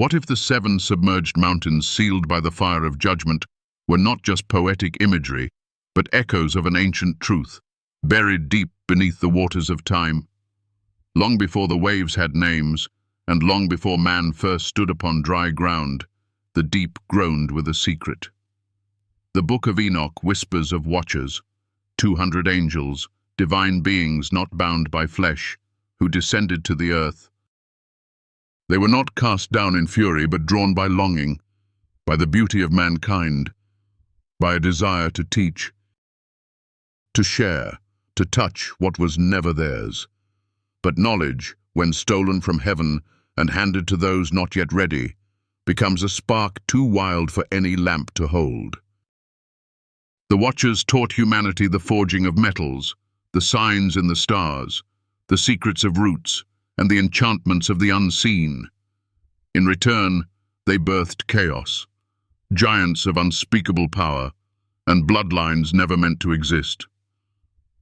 What if the 7 submerged mountains sealed by the fire of judgment were not just poetic imagery, but echoes of an ancient truth, buried deep beneath the waters of time? Long before the waves had names, and long before man first stood upon dry ground, the deep groaned with a secret. The book of Enoch whispers of watchers, 200 angels, divine beings not bound by flesh, who descended to the earth. They were not cast down in fury, but drawn by longing, by the beauty of mankind, by a desire to teach, to share, to touch what was never theirs. But knowledge, when stolen from heaven and handed to those not yet ready, becomes a spark too wild for any lamp to hold. The Watchers taught humanity the forging of metals, the signs in the stars, the secrets of roots, and the enchantments of the unseen. In return, they birthed chaos, giants of unspeakable power, and bloodlines never meant to exist.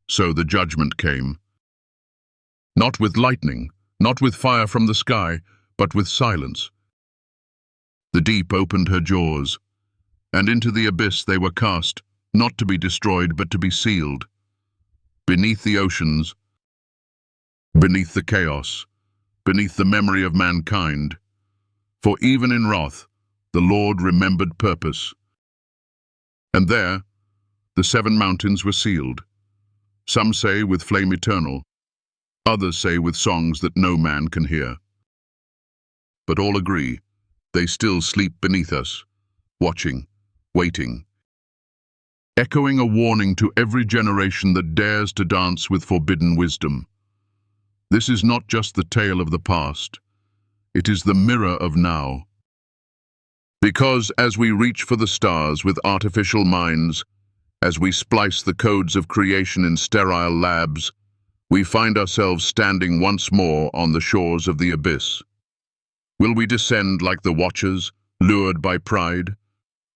So the judgment came. Not with lightning, not with fire from the sky, but with silence. The deep opened her jaws, and into the abyss they were cast, not to be destroyed but to be sealed. Beneath the oceans, beneath the chaos, beneath the memory of mankind. For even in wrath, the Lord remembered purpose. And there, the 7 mountains were sealed. Some say with flame eternal, others say with songs that no man can hear. But all agree, they still sleep beneath us, watching, waiting, echoing a warning to every generation that dares to dance with forbidden wisdom. This is not just the tale of the past, it is the mirror of now. Because as we reach for the stars with artificial minds, as we splice the codes of creation in sterile labs, we find ourselves standing once more on the shores of the abyss. Will we descend like the Watchers, lured by pride?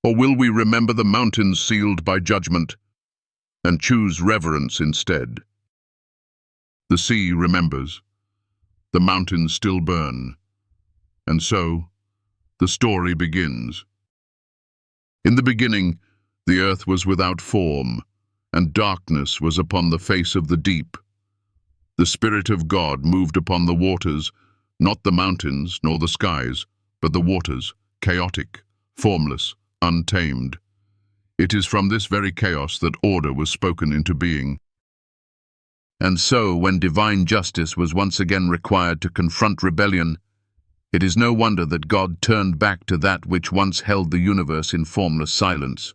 Or will we remember the mountains sealed by judgment and choose reverence instead? The sea remembers. The mountains still burn. And so, the story begins. In the beginning, the earth was without form, and darkness was upon the face of the deep. The Spirit of God moved upon the waters, not the mountains nor the skies, but the waters, chaotic, formless, untamed. It is from this very chaos that order was spoken into being. And so, when divine justice was once again required to confront rebellion, it is no wonder that God turned back to that which once held the universe in formless silence,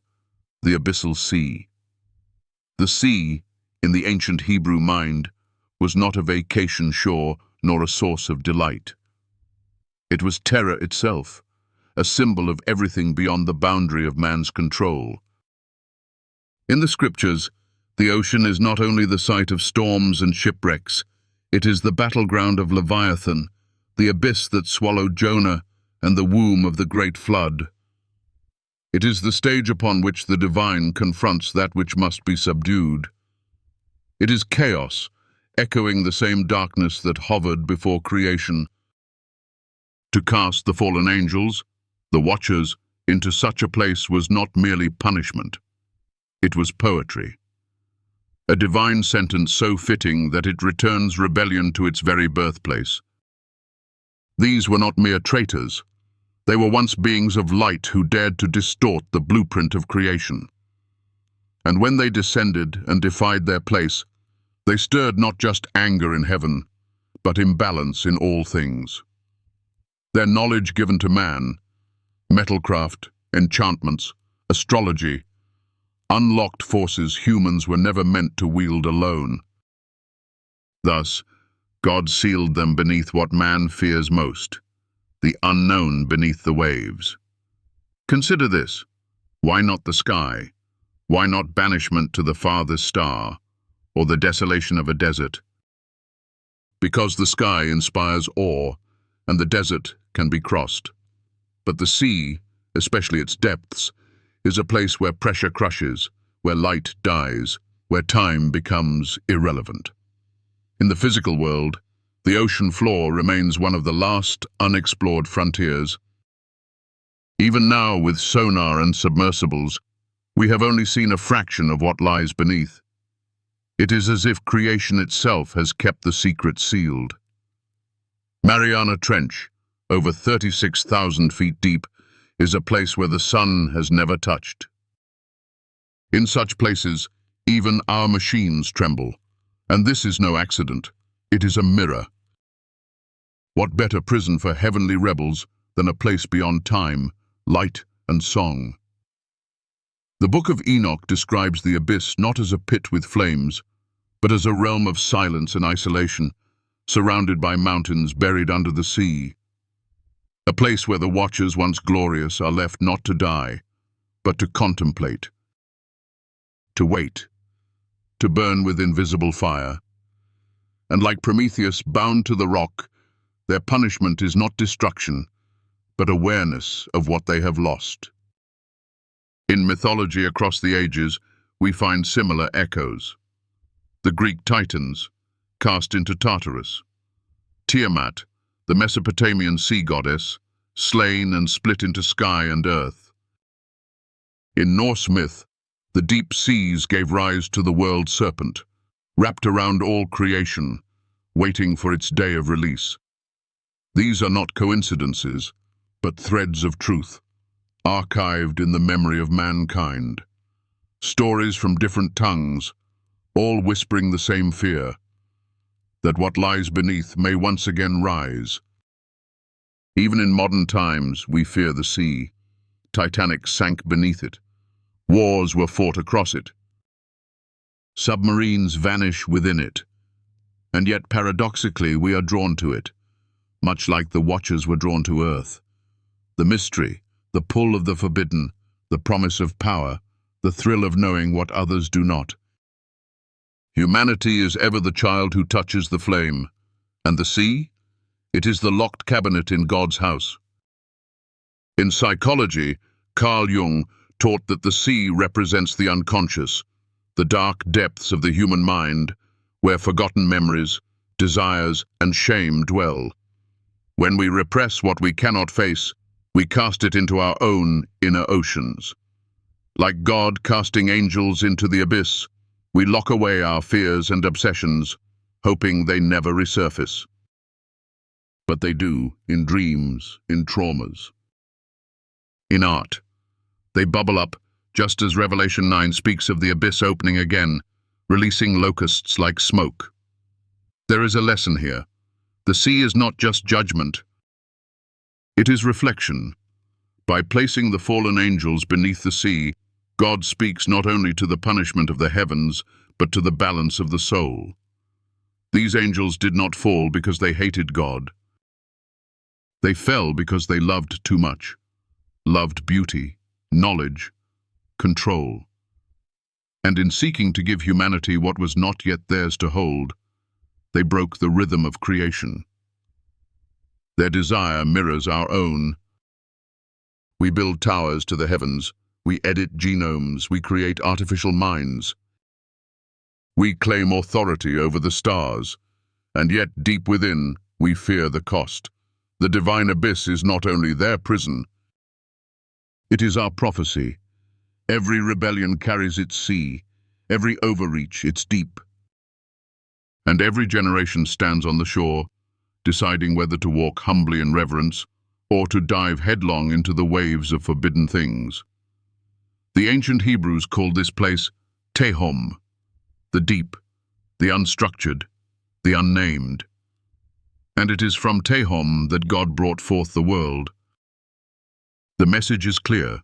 the abyssal sea. The sea, in the ancient Hebrew mind, was not a vacation shore nor a source of delight. It was terror itself, a symbol of everything beyond the boundary of man's control. In the scriptures, the ocean is not only the site of storms and shipwrecks, it is the battleground of Leviathan, the abyss that swallowed Jonah, and the womb of the great flood. It is the stage upon which the divine confronts that which must be subdued. It is chaos, echoing the same darkness that hovered before creation. To cast the fallen angels, the Watchers, into such a place was not merely punishment. It was poetry. A divine sentence so fitting that it returns rebellion to its very birthplace. These were not mere traitors. They were once beings of light who dared to distort the blueprint of creation. And when they descended and defied their place, they stirred not just anger in heaven, but imbalance in all things. Their knowledge given to man, metalcraft, enchantments, astrology, unlocked forces humans were never meant to wield alone. Thus, God sealed them beneath what man fears most, the unknown beneath the waves. Consider this. Why not the sky? Why not banishment to the farthest star, or the desolation of a desert? Because the sky inspires awe, and the desert can be crossed. But the sea, especially its depths, is a place where pressure crushes, where light dies, where time becomes irrelevant. In the physical world, the ocean floor remains one of the last unexplored frontiers, Even now, with sonar and submersibles, we have only seen a fraction of what lies beneath. It is as if creation itself has kept the secret sealed. Mariana Trench, over 36,000 feet deep, is a place where the sun has never touched. In such places, even our machines tremble. And this is no accident. It is a mirror. What better prison for heavenly rebels than a place beyond time, light, and song? The Book of Enoch describes the abyss not as a pit with flames, but as a realm of silence and isolation, surrounded by mountains buried under the sea. A place where the watchers, once glorious, are left not to die, but to contemplate, to wait, to burn with invisible fire. And like Prometheus bound to the rock, their punishment is not destruction, but awareness of what they have lost. In mythology across the ages, we find similar echoes. The Greek Titans, cast into Tartarus. Tiamat, the Mesopotamian sea goddess, slain and split into sky and earth. In Norse myth, the deep seas gave rise to the world serpent, wrapped around all creation, waiting for its day of release. These are not coincidences, but threads of truth, archived in the memory of mankind. Stories from different tongues, all whispering the same fear, that what lies beneath may once again rise. Even in modern times, we fear the sea. Titanic sank beneath it. Wars were fought across it. Submarines vanish within it. And yet, paradoxically, we are drawn to it, much like the Watchers were drawn to Earth. The mystery, the pull of the forbidden, the promise of power, the thrill of knowing what others do not. Humanity is ever the child who touches the flame. And the sea? It is the locked cabinet in God's house. In psychology, Carl Jung taught that the sea represents the unconscious, the dark depths of the human mind, where forgotten memories, desires, and shame dwell. When we repress what we cannot face, we cast it into our own inner oceans. Like God casting angels into the abyss, we lock away our fears and obsessions, hoping they never resurface. But they do, in dreams, in traumas. In art, they bubble up, just as Revelation 9 speaks of the abyss opening again, releasing locusts like smoke. There is a lesson here. The sea is not just judgment. It is reflection. By placing the fallen angels beneath the sea, God speaks not only to the punishment of the heavens, but to the balance of the soul. These angels did not fall because they hated God. They fell because they loved too much, loved beauty, knowledge, control. And in seeking to give humanity what was not yet theirs to hold, they broke the rhythm of creation. Their desire mirrors our own. We build towers to the heavens, we edit genomes, we create artificial minds. We claim authority over the stars, and yet deep within, we fear the cost. The divine abyss is not only their prison, it is our prophecy. Every rebellion carries its sea, every overreach its deep. And every generation stands on the shore, deciding whether to walk humbly in reverence or to dive headlong into the waves of forbidden things. The ancient Hebrews called this place Tehom, the deep, the unstructured, the unnamed. And it is from Tehom that God brought forth the world. The message is clear.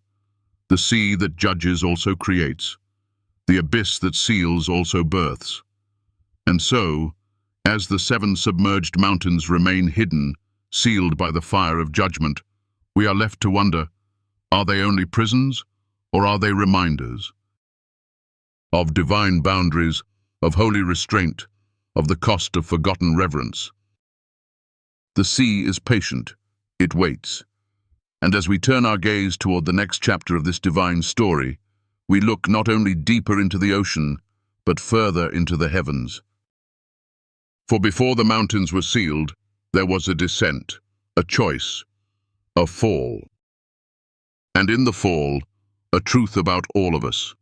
The sea that judges also creates. The abyss that seals also births. And so, as the 7 submerged mountains remain hidden, sealed by the fire of judgment, we are left to wonder, are they only prisons, or are they reminders? Of divine boundaries, of holy restraint, of the cost of forgotten reverence. The sea is patient, it waits. And as we turn our gaze toward the next chapter of this divine story, we look not only deeper into the ocean, but further into the heavens. For before the mountains were sealed, there was a descent, a choice, a fall. And in the fall, a truth about all of us,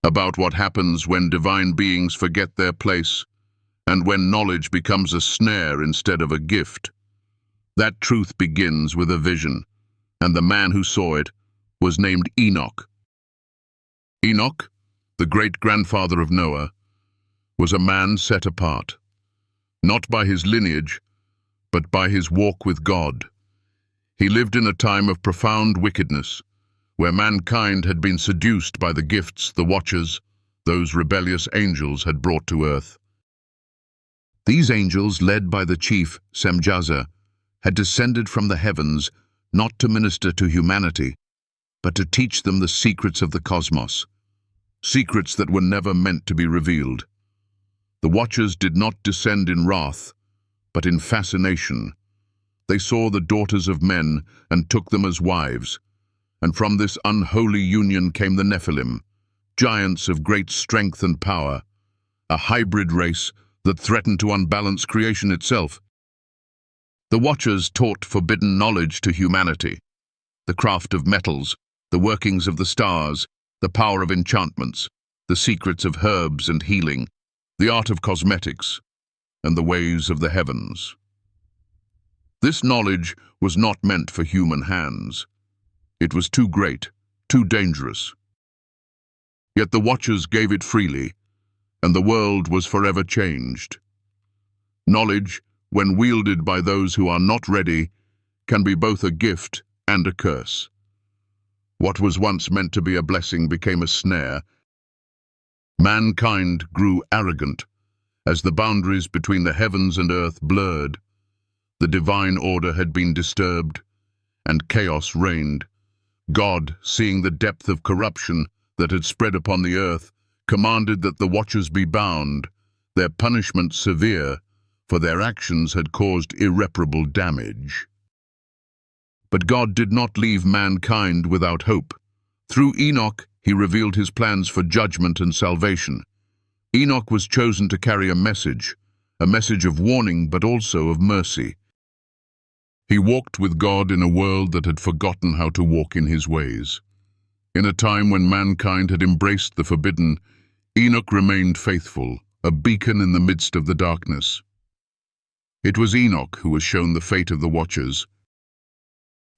about what happens when divine beings forget their place and when knowledge becomes a snare instead of a gift. That truth begins with a vision, and the man who saw it was named Enoch. Enoch, the great-grandfather of Noah, was a man set apart, not by his lineage, but by his walk with God. He lived in a time of profound wickedness, where mankind had been seduced by the gifts the Watchers, those rebellious angels, had brought to earth. These angels, led by the chief, Semjaza, had descended from the heavens not to minister to humanity, but to teach them the secrets of the cosmos, secrets that were never meant to be revealed. The Watchers did not descend in wrath, but in fascination. They saw the daughters of men and took them as wives, and from this unholy union came the Nephilim, giants of great strength and power, a hybrid race that threatened to unbalance creation itself. The Watchers taught forbidden knowledge to humanity, the craft of metals, the workings of the stars, the power of enchantments, the secrets of herbs and healing, the art of cosmetics, and the ways of the heavens. This knowledge was not meant for human hands. It was too great, too dangerous. Yet the Watchers gave it freely, and the world was forever changed. Knowledge, when wielded by those who are not ready, can be both a gift and a curse. What was once meant to be a blessing became a snare. Mankind grew arrogant as the boundaries between the heavens and earth blurred. The divine order had been disturbed, and chaos reigned. God, seeing the depth of corruption that had spread upon the earth, commanded that the Watchers be bound, their punishment severe, for their actions had caused irreparable damage. But God did not leave mankind without hope. Through Enoch, he revealed his plans for judgment and salvation. Enoch was chosen to carry a message of warning but also of mercy. He walked with God in a world that had forgotten how to walk in his ways. In a time when mankind had embraced the forbidden, Enoch remained faithful, a beacon in the midst of the darkness. It was Enoch who was shown the fate of the Watchers,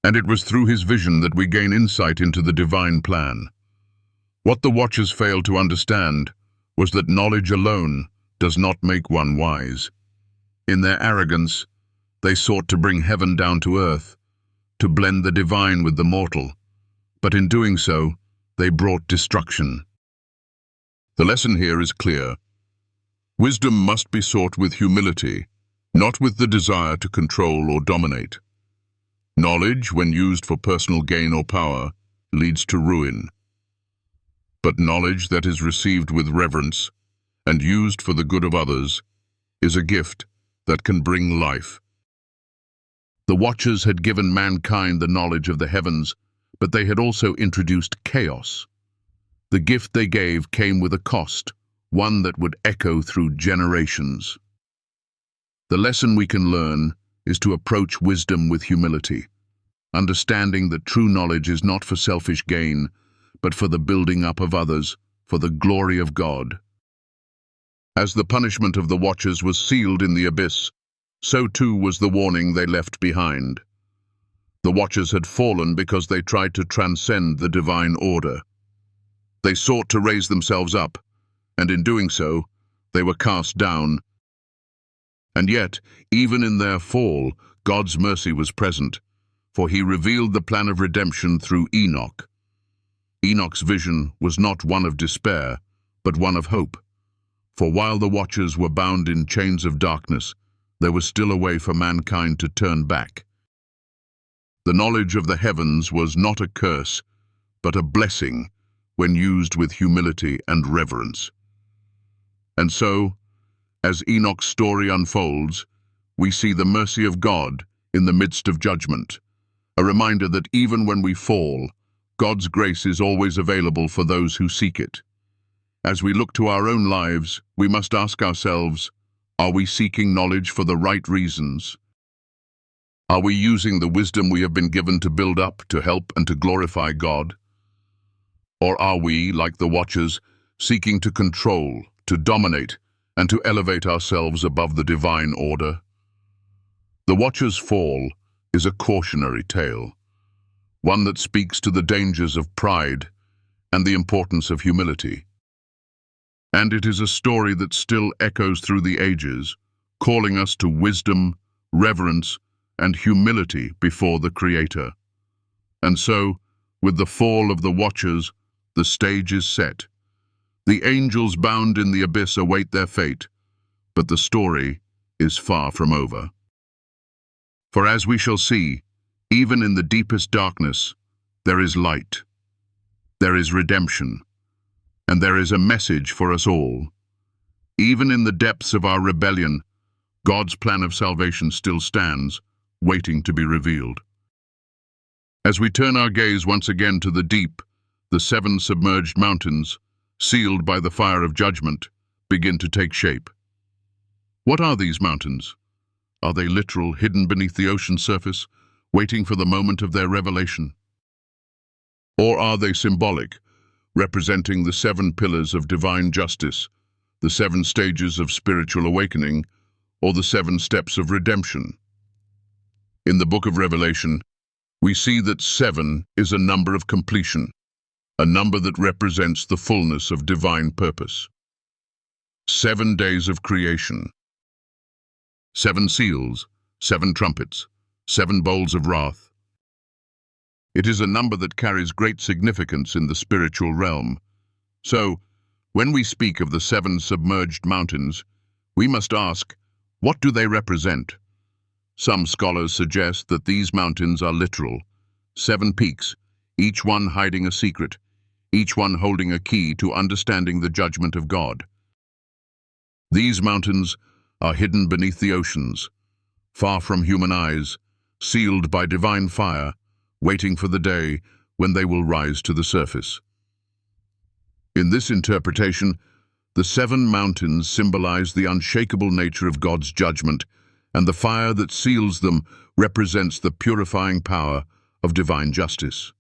and it was through his vision that we gain insight into the divine plan. What the Watchers failed to understand was that knowledge alone does not make one wise. In their arrogance, they sought to bring heaven down to earth, to blend the divine with the mortal, but in doing so, they brought destruction. The lesson here is clear. Wisdom must be sought with humility, not with the desire to control or dominate. Knowledge, when used for personal gain or power, leads to ruin. But knowledge that is received with reverence and used for the good of others is a gift that can bring life. The Watchers had given mankind the knowledge of the heavens, but they had also introduced chaos. The gift they gave came with a cost, one that would echo through generations. The lesson we can learn is to approach wisdom with humility, understanding that true knowledge is not for selfish gain, but for the building up of others, for the glory of God. As the punishment of the Watchers was sealed in the abyss, so too was the warning they left behind. The Watchers had fallen because they tried to transcend the divine order. They sought to raise themselves up, and in doing so, they were cast down. And yet, even in their fall, God's mercy was present, for he revealed the plan of redemption through Enoch. Enoch's vision was not one of despair, but one of hope. For while the Watchers were bound in chains of darkness, there was still a way for mankind to turn back. The knowledge of the heavens was not a curse, but a blessing when used with humility and reverence. And so, as Enoch's story unfolds, we see the mercy of God in the midst of judgment, a reminder that even when we fall, God's grace is always available for those who seek it. As we look to our own lives, we must ask ourselves, are we seeking knowledge for the right reasons? Are we using the wisdom we have been given to build up, to help, and to glorify God? Or are we, like the Watchers, seeking to control, to dominate, and to elevate ourselves above the divine order? The Watcher's fall is a cautionary tale, one that speaks to the dangers of pride and the importance of humility. And it is a story that still echoes through the ages, calling us to wisdom, reverence, and humility before the Creator. And so, with the fall of the Watchers, the stage is set. The angels bound in the abyss await their fate, but the story is far from over. For as we shall see, even in the deepest darkness, there is light, there is redemption, and there is a message for us all. Even in the depths of our rebellion, God's plan of salvation still stands, waiting to be revealed. As we turn our gaze once again to the deep, the 7 submerged mountains, sealed by the fire of judgment, begin to take shape. What are these mountains? Are they literal, hidden beneath the ocean surface, waiting for the moment of their revelation? Or are they symbolic, representing the 7 pillars of divine justice, the 7 stages of spiritual awakening, or the 7 steps of redemption? In the book of Revelation, we see that 7 is a number of completion, a number that represents the fullness of divine purpose. 7 days of creation, 7 seals, 7 trumpets, 7 bowls of wrath. It is a number that carries great significance in the spiritual realm. So, when we speak of the 7 submerged mountains, we must ask, what do they represent? Some scholars suggest that these mountains are literal, 7 peaks, each one hiding a secret, each one holding a key to understanding the judgment of God. These mountains are hidden beneath the oceans, far from human eyes, sealed by divine fire, waiting for the day when they will rise to the surface. In this interpretation, the 7 mountains symbolize the unshakable nature of God's judgment, and the fire that seals them represents the purifying power of divine justice.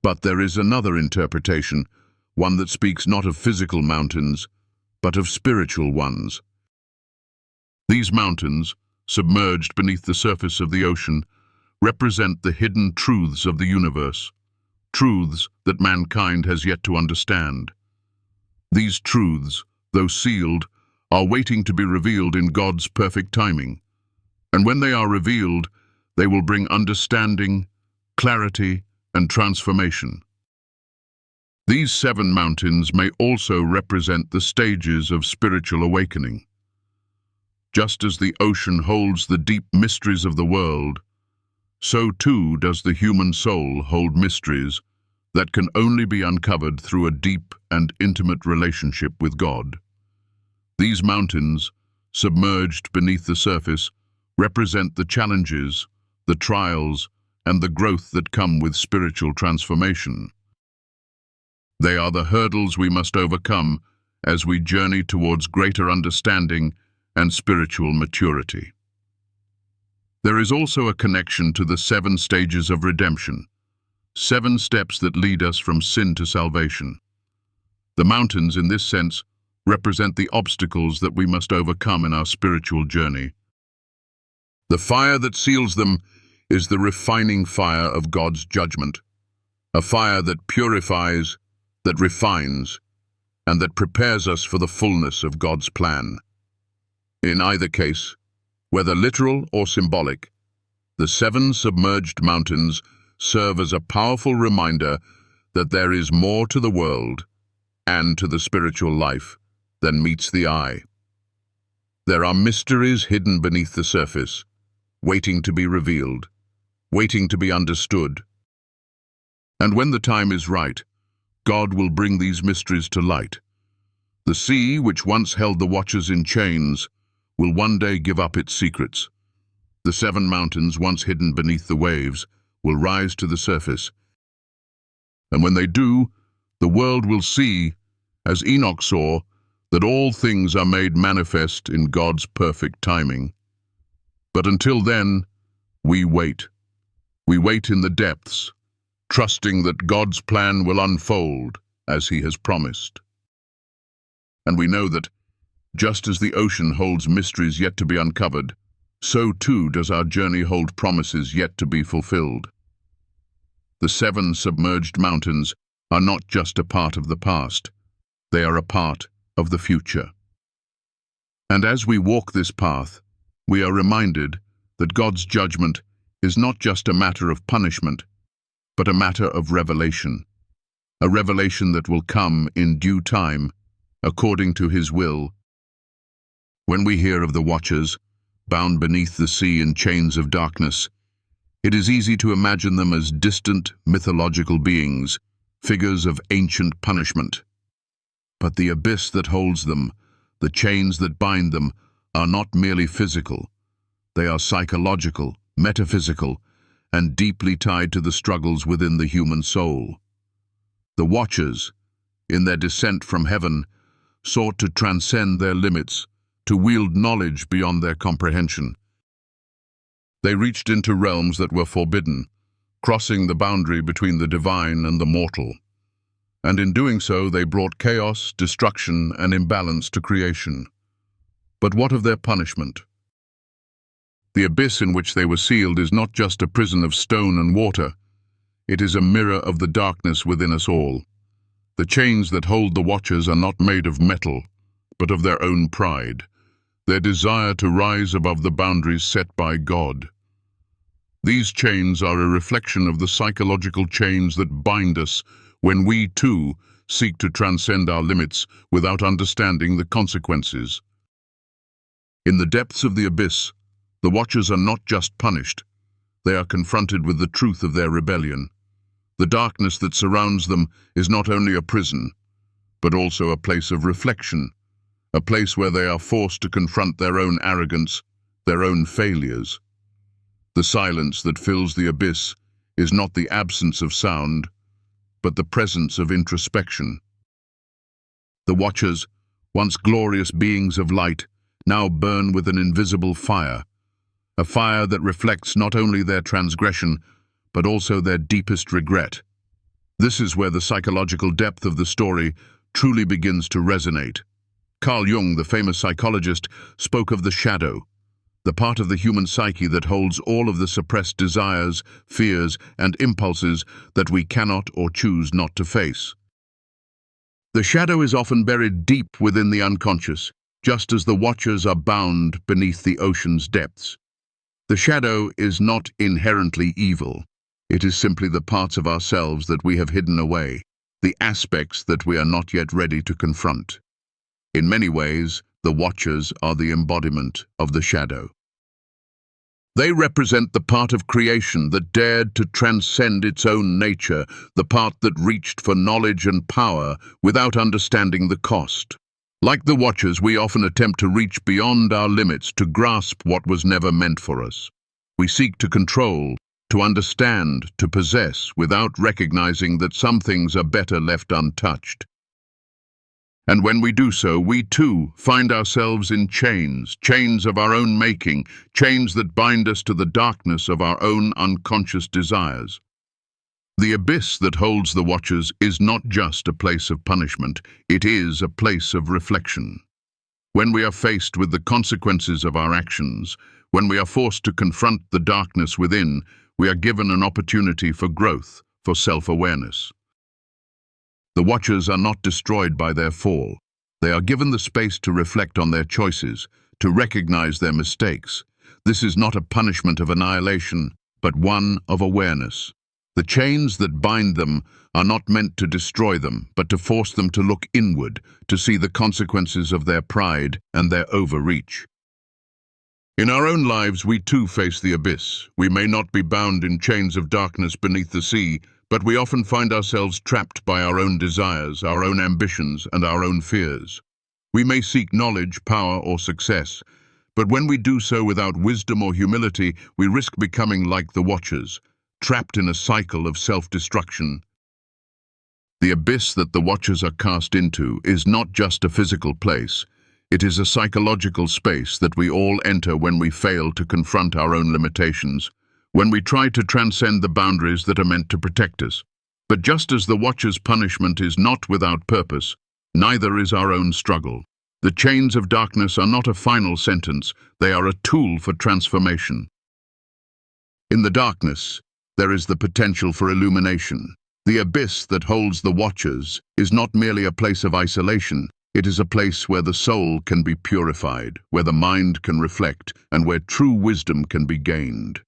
But there is another interpretation, one that speaks not of physical mountains, but of spiritual ones. These mountains, submerged beneath the surface of the ocean, represent the hidden truths of the universe, truths that mankind has yet to understand. These truths, though sealed, are waiting to be revealed in God's perfect timing. And when they are revealed, they will bring understanding, clarity, and transformation. These 7 mountains may also represent the stages of spiritual awakening. Just as the ocean holds the deep mysteries of the world, so too does the human soul hold mysteries that can only be uncovered through a deep and intimate relationship with God. These mountains, submerged beneath the surface, represent the challenges, the trials, and the growth that come with spiritual transformation. They are the hurdles we must overcome as we journey towards greater understanding and spiritual maturity. There is also a connection to the 7 stages of redemption, 7 steps that lead us from sin to salvation. The mountains, in this sense, represent the obstacles that we must overcome in our spiritual journey. The fire that seals them is the refining fire of God's judgment, a fire that purifies, that refines, and that prepares us for the fullness of God's plan. In either case, whether literal or symbolic, the 7 submerged mountains serve as a powerful reminder that there is more to the world and to the spiritual life than meets the eye. There are mysteries hidden beneath the surface, waiting to be revealed, waiting to be understood. And when the time is right, God will bring these mysteries to light. The sea, which once held the Watchers in chains, will one day give up its secrets. The 7 mountains, once hidden beneath the waves, will rise to the surface. And when they do, the world will see, as Enoch saw, that all things are made manifest in God's perfect timing. But until then, We wait. We wait in the depths, trusting that God's plan will unfold as He has promised. And we know that, just as the ocean holds mysteries yet to be uncovered, so too does our journey hold promises yet to be fulfilled. The 7 submerged mountains are not just a part of the past, they are a part of the future. And as we walk this path, we are reminded that God's judgment is not just a matter of punishment, but a matter of revelation, a revelation that will come in due time, according to His will. When we hear of the Watchers, bound beneath the sea in chains of darkness, it is easy to imagine them as distant, mythological beings, figures of ancient punishment. But the abyss that holds them, the chains that bind them, are not merely physical. They are psychological, metaphysical, and deeply tied to the struggles within the human soul. The Watchers, in their descent from heaven, sought to transcend their limits, to wield knowledge beyond their comprehension. They reached into realms that were forbidden, crossing the boundary between the divine and the mortal. And in doing so, they brought chaos, destruction, and imbalance to creation. But what of their punishment? The abyss in which they were sealed is not just a prison of stone and water. It is a mirror of the darkness within us all. The chains that hold the Watchers are not made of metal, but of their own pride, their desire to rise above the boundaries set by God. These chains are a reflection of the psychological chains that bind us when we, too, seek to transcend our limits without understanding the consequences. In the depths of the abyss, the Watchers are not just punished, they are confronted with the truth of their rebellion. The darkness that surrounds them is not only a prison, but also a place of reflection, a place where they are forced to confront their own arrogance, their own failures. The silence that fills the abyss is not the absence of sound, but the presence of introspection. The Watchers, once glorious beings of light, now burn with an invisible fire, a fire that reflects not only their transgression, but also their deepest regret. This is where the psychological depth of the story truly begins to resonate. Carl Jung, the famous psychologist, spoke of the shadow, the part of the human psyche that holds all of the suppressed desires, fears, and impulses that we cannot or choose not to face. The shadow is often buried deep within the unconscious, just as the Watchers are bound beneath the ocean's depths. The shadow is not inherently evil. It is simply the parts of ourselves that we have hidden away, the aspects that we are not yet ready to confront. In many ways, the Watchers are the embodiment of the shadow. They represent the part of creation that dared to transcend its own nature, the part that reached for knowledge and power without understanding the cost. Like the Watchers, we often attempt to reach beyond our limits to grasp what was never meant for us. We seek to control, to understand, to possess, without recognizing that some things are better left untouched. And when we do so, we too find ourselves in chains, chains of our own making, chains that bind us to the darkness of our own unconscious desires. The abyss that holds the Watchers is not just a place of punishment, it is a place of reflection. When we are faced with the consequences of our actions, when we are forced to confront the darkness within, we are given an opportunity for growth, for self-awareness. The Watchers are not destroyed by their fall. They are given the space to reflect on their choices, to recognize their mistakes. This is not a punishment of annihilation, but one of awareness. The chains that bind them are not meant to destroy them, but to force them to look inward, to see the consequences of their pride and their overreach. In our own lives, we too face the abyss. We may not be bound in chains of darkness beneath the sea, but we often find ourselves trapped by our own desires, our own ambitions, and our own fears. We may seek knowledge, power, or success, but when we do so without wisdom or humility, we risk becoming like the Watchers, trapped in a cycle of self-destruction. The abyss that the Watchers are cast into is not just a physical place. It is a psychological space that we all enter when we fail to confront our own limitations, when we try to transcend the boundaries that are meant to protect us. But just as the Watcher's punishment is not without purpose, neither is our own struggle. The chains of darkness are not a final sentence, they are a tool for transformation. In the darkness, there is the potential for illumination. The abyss that holds the Watchers is not merely a place of isolation, it is a place where the soul can be purified, where the mind can reflect, and where true wisdom can be gained.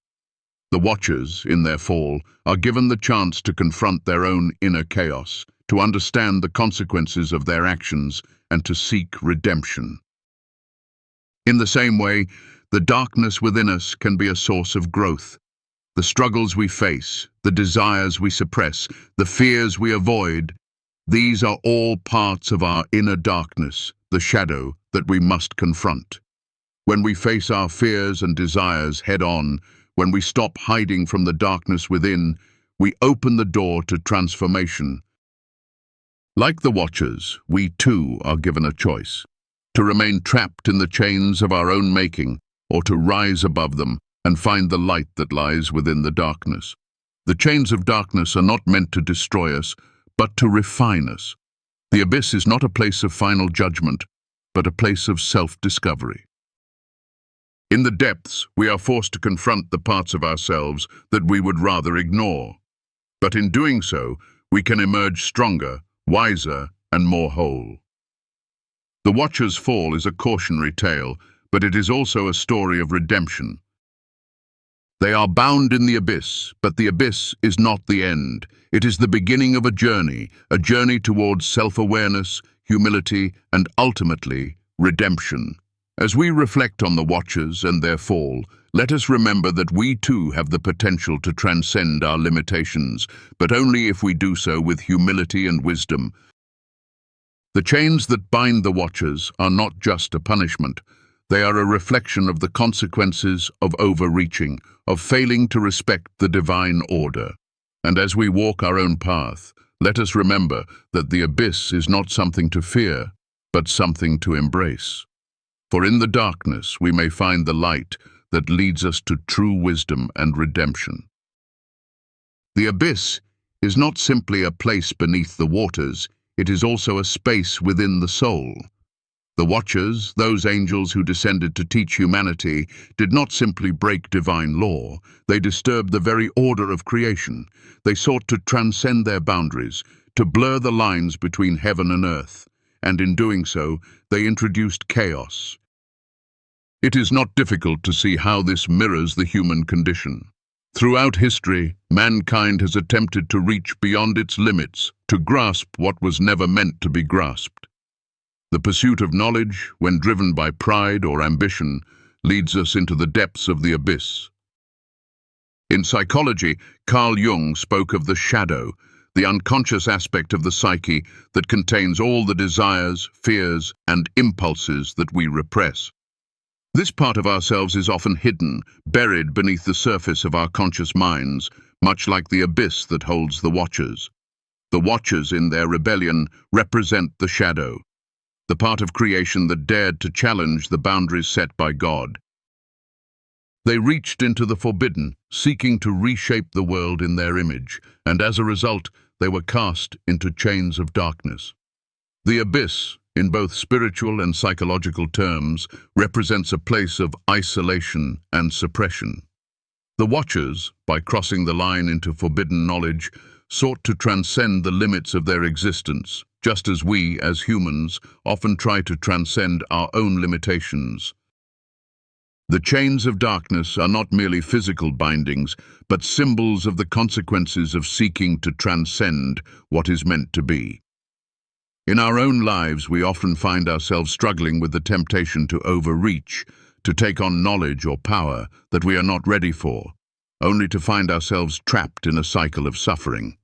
The Watchers, in their fall, are given the chance to confront their own inner chaos, to understand the consequences of their actions, and to seek redemption. In the same way, the darkness within us can be a source of growth. The struggles we face, the desires we suppress, the fears we avoid, these are all parts of our inner darkness, the shadow that we must confront. When we face our fears and desires head-on, when we stop hiding from the darkness within, we open the door to transformation. Like the Watchers, we too are given a choice: to remain trapped in the chains of our own making, or to rise above them and find the light that lies within the darkness. The chains of darkness are not meant to destroy us, but to refine us. The abyss is not a place of final judgment, but a place of self-discovery. In the depths, we are forced to confront the parts of ourselves that we would rather ignore. But in doing so, we can emerge stronger, wiser, and more whole. The Watcher's fall is a cautionary tale, but it is also a story of redemption. They are bound in the abyss, but the abyss is not the end. It is the beginning of a journey towards self-awareness, humility, and ultimately, redemption. As we reflect on the Watchers and their fall, let us remember that we too have the potential to transcend our limitations, but only if we do so with humility and wisdom. The chains that bind the Watchers are not just a punishment. They are a reflection of the consequences of overreaching, of failing to respect the divine order. And as we walk our own path, let us remember that the abyss is not something to fear, but something to embrace. For in the darkness we may find the light that leads us to true wisdom and redemption. The abyss is not simply a place beneath the waters, it is also a space within the soul. The Watchers, those angels who descended to teach humanity, did not simply break divine law, they disturbed the very order of creation. They sought to transcend their boundaries, to blur the lines between heaven and earth, and in doing so, they introduced chaos. It is not difficult to see how this mirrors the human condition. Throughout history, mankind has attempted to reach beyond its limits, to grasp what was never meant to be grasped. The pursuit of knowledge, when driven by pride or ambition, leads us into the depths of the abyss. In psychology, Carl Jung spoke of the shadow, the unconscious aspect of the psyche that contains all the desires, fears, and impulses that we repress. This part of ourselves is often hidden, buried beneath the surface of our conscious minds, much like the abyss that holds the Watchers. The Watchers, in their rebellion, represent the shadow, the part of creation that dared to challenge the boundaries set by God. They reached into the forbidden, seeking to reshape the world in their image, and as a result, they were cast into chains of darkness. The abyss, in both spiritual and psychological terms, represents a place of isolation and suppression. The Watchers, by crossing the line into forbidden knowledge, sought to transcend the limits of their existence, just as we, as humans, often try to transcend our own limitations. The chains of darkness are not merely physical bindings, but symbols of the consequences of seeking to transcend what is meant to be. In our own lives, we often find ourselves struggling with the temptation to overreach, to take on knowledge or power that we are not ready for, only to find ourselves trapped in a cycle of suffering.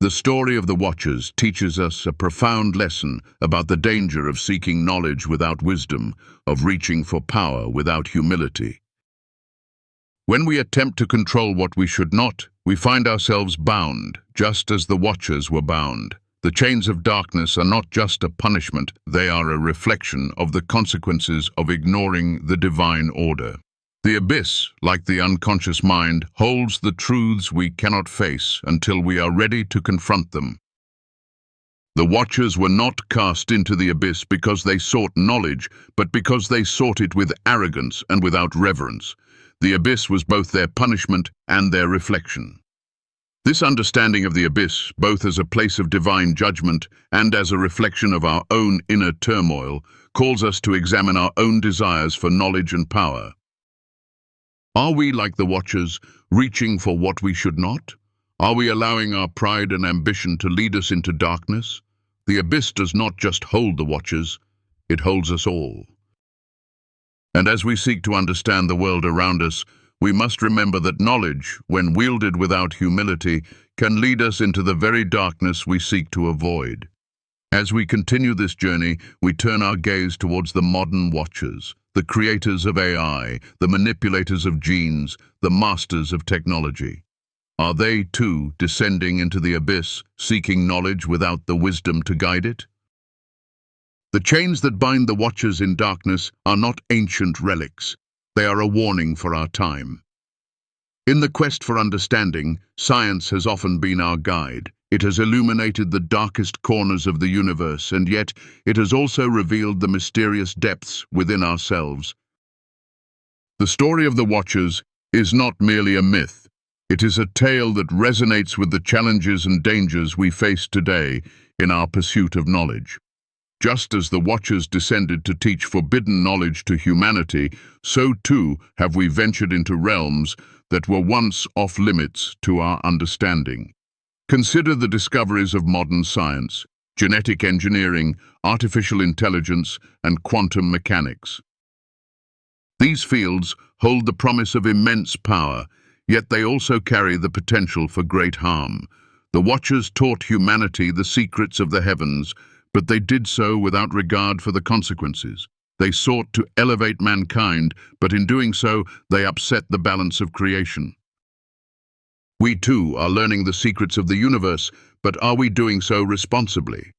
The story of the Watchers teaches us a profound lesson about the danger of seeking knowledge without wisdom, of reaching for power without humility. When we attempt to control what we should not, we find ourselves bound, just as the Watchers were bound. The chains of darkness are not just a punishment, they are a reflection of the consequences of ignoring the divine order. The abyss, like the unconscious mind, holds the truths we cannot face until we are ready to confront them. The Watchers were not cast into the abyss because they sought knowledge, but because they sought it with arrogance and without reverence. The abyss was both their punishment and their reflection. This understanding of the abyss, both as a place of divine judgment and as a reflection of our own inner turmoil, calls us to examine our own desires for knowledge and power. Are we, like the Watchers, reaching for what we should not? Are we allowing our pride and ambition to lead us into darkness? The abyss does not just hold the Watchers, it holds us all. And as we seek to understand the world around us, we must remember that knowledge, when wielded without humility, can lead us into the very darkness we seek to avoid. As we continue this journey, we turn our gaze towards the modern Watchers, the creators of AI, the manipulators of genes, the masters of technology. Are they, too, descending into the abyss, seeking knowledge without the wisdom to guide it? The chains that bind the Watchers in darkness are not ancient relics. They are a warning for our time. In the quest for understanding, science has often been our guide. It has illuminated the darkest corners of the universe, and yet it has also revealed the mysterious depths within ourselves. The story of the Watchers is not merely a myth. It is a tale that resonates with the challenges and dangers we face today in our pursuit of knowledge. Just as the Watchers descended to teach forbidden knowledge to humanity, so too have we ventured into realms that were once off-limits to our understanding. Consider the discoveries of modern science, genetic engineering, artificial intelligence, and quantum mechanics. These fields hold the promise of immense power, yet they also carry the potential for great harm. The Watchers taught humanity the secrets of the heavens, but they did so without regard for the consequences. They sought to elevate mankind, but in doing so, they upset the balance of creation. We too are learning the secrets of the universe, but are we doing so responsibly?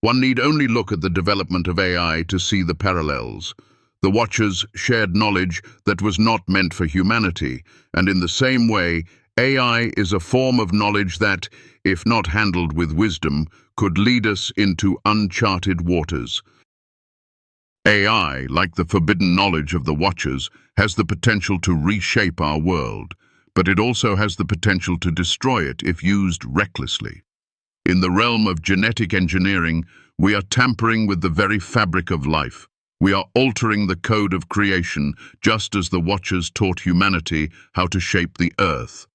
One need only look at the development of AI to see the parallels. The Watchers shared knowledge that was not meant for humanity, and in the same way, AI is a form of knowledge that, if not handled with wisdom, could lead us into uncharted waters. AI, like the forbidden knowledge of the Watchers, has the potential to reshape our world, but it also has the potential to destroy it if used recklessly. In the realm of genetic engineering, we are tampering with the very fabric of life. We are altering the code of creation, just as the Watchers taught humanity how to shape the earth.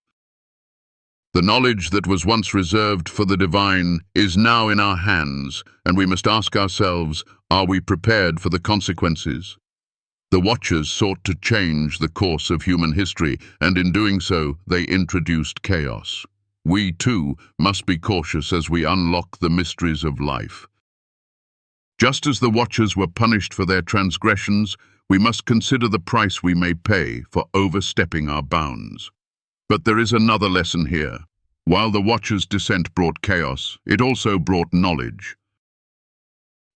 The knowledge that was once reserved for the divine is now in our hands, and we must ask ourselves, are we prepared for the consequences? The Watchers sought to change the course of human history, and in doing so, they introduced chaos. We, too, must be cautious as we unlock the mysteries of life. Just as the Watchers were punished for their transgressions, we must consider the price we may pay for overstepping our bounds. But there is another lesson here. While the Watchers' descent brought chaos, it also brought knowledge.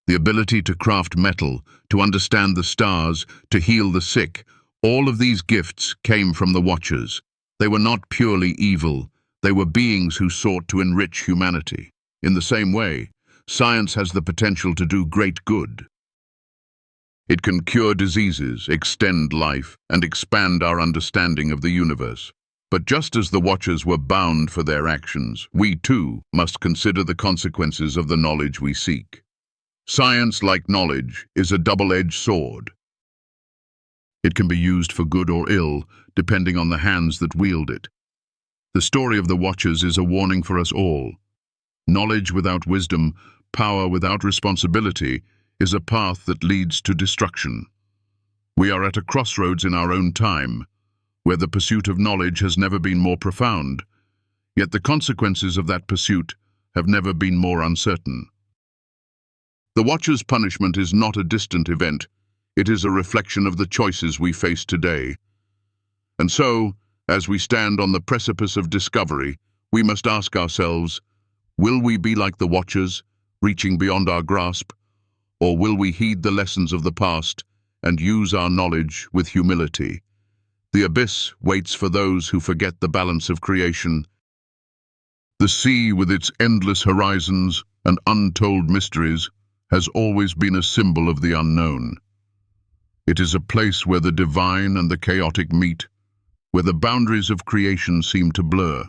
The ability to craft metal, to understand the stars, to heal the sick, all of these gifts came from the Watchers. They were not purely evil. They were beings who sought to enrich humanity. In the same way, science has the potential to do great good. It can cure diseases, extend life, and expand our understanding of the universe. But just as the Watchers were bound for their actions, we too must consider the consequences of the knowledge we seek. Science, like knowledge, is a double-edged sword. It can be used for good or ill, depending on the hands that wield it. The story of the Watchers is a warning for us all. Knowledge without wisdom, power without responsibility, is a path that leads to destruction. We are at a crossroads in our own time, where the pursuit of knowledge has never been more profound, yet the consequences of that pursuit have never been more uncertain. The Watchers' punishment is not a distant event, it is a reflection of the choices we face today. And so, as we stand on the precipice of discovery, we must ask ourselves, will we be like the Watchers, reaching beyond our grasp, or will we heed the lessons of the past and use our knowledge with humility? The abyss waits for those who forget the balance of creation. The sea, with its endless horizons and untold mysteries, has always been a symbol of the unknown. It is a place where the divine and the chaotic meet, where the boundaries of creation seem to blur.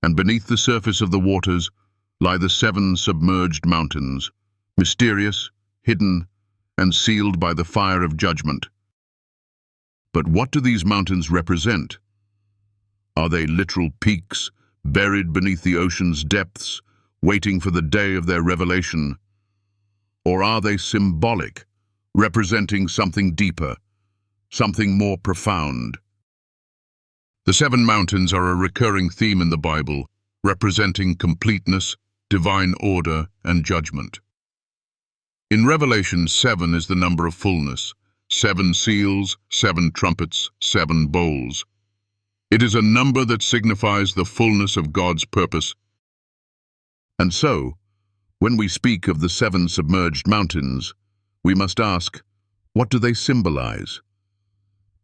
And beneath the surface of the waters lie the 7 submerged mountains, mysterious, hidden, and sealed by the fire of judgment. But what do these mountains represent? Are they literal peaks, buried beneath the ocean's depths, waiting for the day of their revelation? Or are they symbolic, representing something deeper, something more profound? The 7 mountains are a recurring theme in the Bible, representing completeness, divine order, and judgment. In Revelation, 7 is the number of fullness, 7 seals, 7 trumpets, 7 bowls. It is a number that signifies the fullness of God's purpose. And so, when we speak of the 7 submerged mountains, we must ask, what do they symbolize?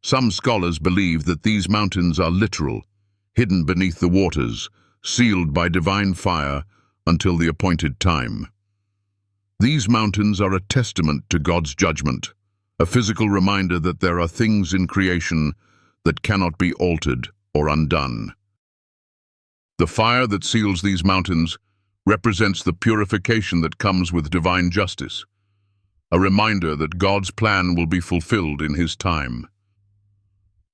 Some scholars believe that these mountains are literal, hidden beneath the waters, sealed by divine fire until the appointed time. These mountains are a testament to God's judgment, a physical reminder that there are things in creation that cannot be altered or undone. The fire that seals these mountains represents the purification that comes with divine justice, a reminder that God's plan will be fulfilled in His time.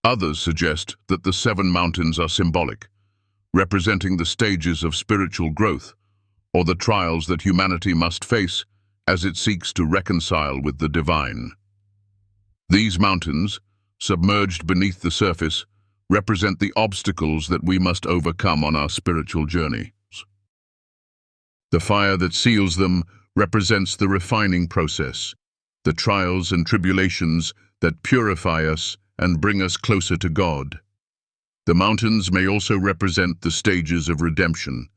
Others suggest that the 7 mountains are symbolic, representing the stages of spiritual growth or the trials that humanity must face as it seeks to reconcile with the divine. These mountains, submerged beneath the surface, represent the obstacles that we must overcome on our spiritual journey. The fire that seals them represents the refining process, the trials and tribulations that purify us and bring us closer to God. The mountains may also represent the stages of redemption,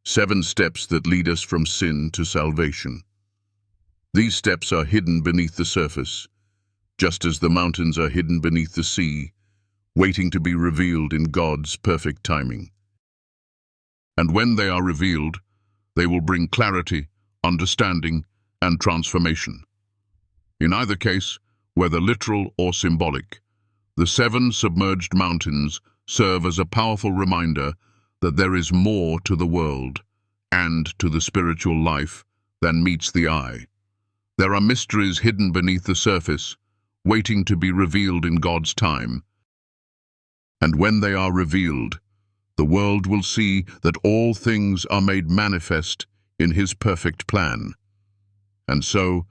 7 steps that lead us from sin to salvation. These steps are hidden beneath the surface, just as the mountains are hidden beneath the sea, waiting to be revealed in God's perfect timing. And when they are revealed, they will bring clarity, understanding, and transformation. In either case, whether literal or symbolic, the 7 submerged mountains serve as a powerful reminder that there is more to the world and to the spiritual life than meets the eye. There are mysteries hidden beneath the surface, waiting to be revealed in God's time. And when they are revealed, the world will see that all things are made manifest in His perfect plan. And so,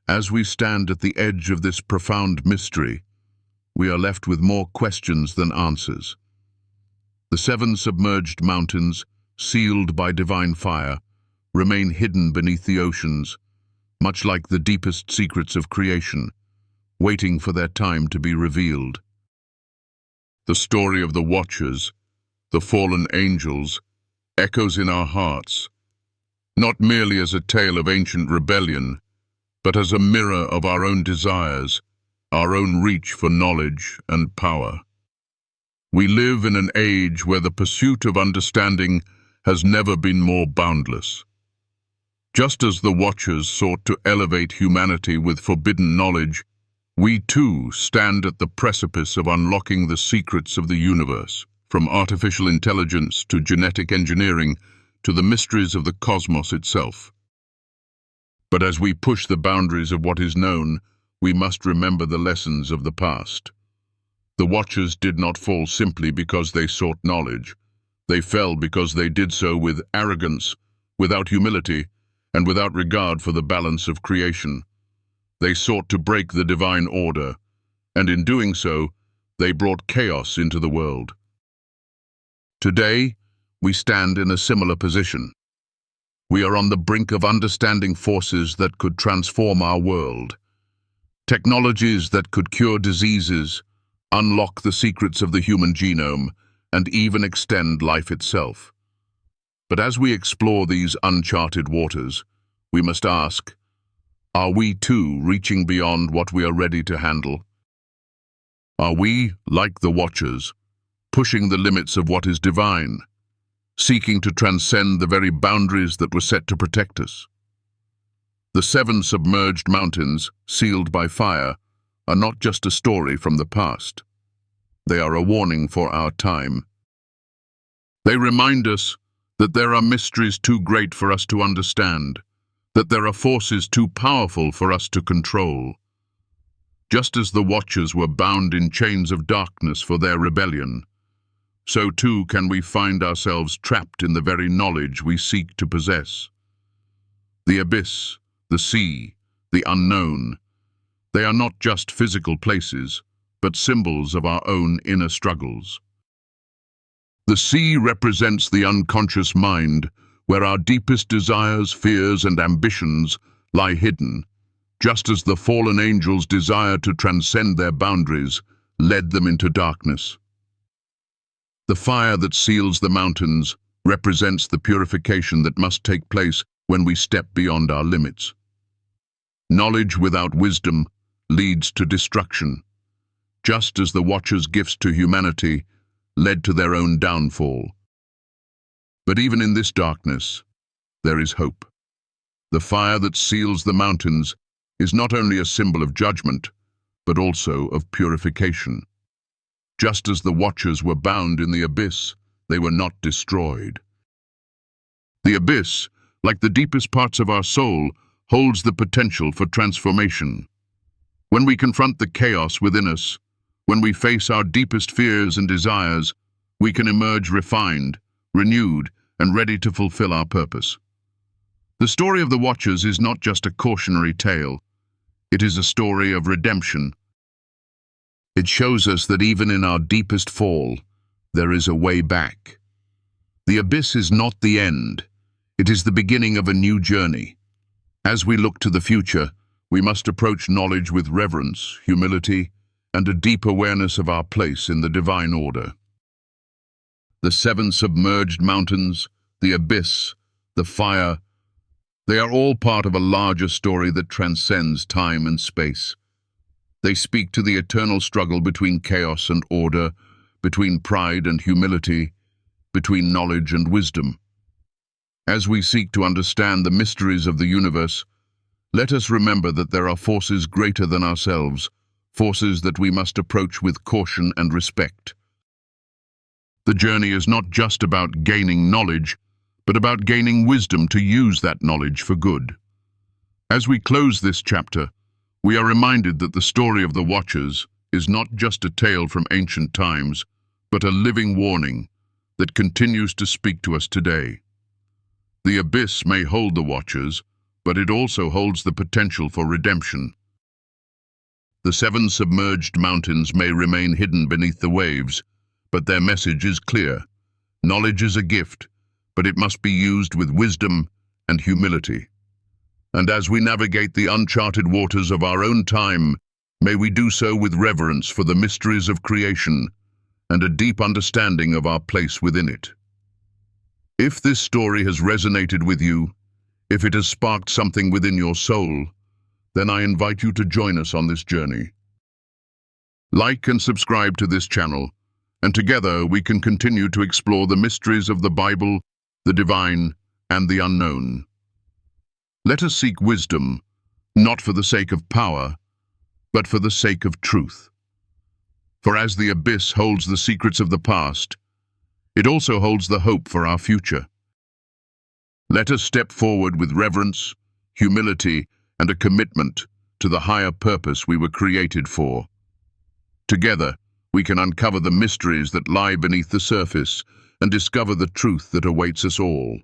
as we stand at the edge of this profound mystery, we are left with more questions than answers. The 7 submerged mountains, sealed by divine fire, remain hidden beneath the oceans, much like the deepest secrets of creation, waiting for their time to be revealed. The story of the Watchers, the fallen angels, echoes in our hearts, not merely as a tale of ancient rebellion, but as a mirror of our own desires, our own reach for knowledge and power. We live in an age where the pursuit of understanding has never been more boundless. Just as the Watchers sought to elevate humanity with forbidden knowledge, we too stand at the precipice of unlocking the secrets of the universe, from artificial intelligence to genetic engineering to the mysteries of the cosmos itself. But as we push the boundaries of what is known, we must remember the lessons of the past. The Watchers did not fall simply because they sought knowledge. They fell because they did so with arrogance, without humility, and without regard for the balance of creation. They sought to break the divine order, and in doing so, they brought chaos into the world. Today, we stand in a similar position. We are on the brink of understanding forces that could transform our world, technologies that could cure diseases, unlock the secrets of the human genome, and even extend life itself. But as we explore these uncharted waters, we must ask, are we too reaching beyond what we are ready to handle? Are we, like the Watchers, pushing the limits of what is divine, seeking to transcend the very boundaries that were set to protect us? The 7 submerged mountains, sealed by fire, are not just a story from the past. They are a warning for our time. They remind us that there are mysteries too great for us to understand, that there are forces too powerful for us to control. Just as the Watchers were bound in chains of darkness for their rebellion, so too can we find ourselves trapped in the very knowledge we seek to possess. The abyss, the sea, the unknown, they are not just physical places, but symbols of our own inner struggles. The sea represents the unconscious mind, where our deepest desires, fears, and ambitions lie hidden, just as the fallen angels' desire to transcend their boundaries led them into darkness. The fire that seals the mountains represents the purification that must take place when we step beyond our limits. Knowledge without wisdom leads to destruction, just as the Watchers' gifts to humanity led to their own downfall. But even in this darkness, there is hope. The fire that seals the mountains is not only a symbol of judgment, but also of purification. Just as the Watchers were bound in the abyss, they were not destroyed. The abyss, like the deepest parts of our soul, holds the potential for transformation. When we confront the chaos within us, when we face our deepest fears and desires, we can emerge refined, renewed, and ready to fulfill our purpose. The story of the Watchers is not just a cautionary tale. It is a story of redemption. It shows us that even in our deepest fall, there is a way back. The abyss is not the end. It is the beginning of a new journey. As we look to the future, we must approach knowledge with reverence, humility, and a deep awareness of our place in the divine order. The 7 submerged mountains, the abyss, the fire, they are all part of a larger story that transcends time and space. They speak to the eternal struggle between chaos and order, between pride and humility, between knowledge and wisdom. As we seek to understand the mysteries of the universe, let us remember that there are forces greater than ourselves, forces that we must approach with caution and respect. The journey is not just about gaining knowledge, but about gaining wisdom to use that knowledge for good. As we close this chapter, we are reminded that the story of the Watchers is not just a tale from ancient times, but a living warning that continues to speak to us today. The abyss may hold the Watchers, but it also holds the potential for redemption. The 7 submerged mountains may remain hidden beneath the waves, but their message is clear. Knowledge is a gift, but it must be used with wisdom and humility. And as we navigate the uncharted waters of our own time, may we do so with reverence for the mysteries of creation and a deep understanding of our place within it. If this story has resonated with you, if it has sparked something within your soul, then I invite you to join us on this journey. Like and subscribe to this channel, and together we can continue to explore the mysteries of the Bible, the divine, and the unknown. Let us seek wisdom, not for the sake of power, but for the sake of truth. For as the abyss holds the secrets of the past, it also holds the hope for our future. Let us step forward with reverence, humility, and a commitment to the higher purpose we were created for. Together, we can uncover the mysteries that lie beneath the surface and discover the truth that awaits us all.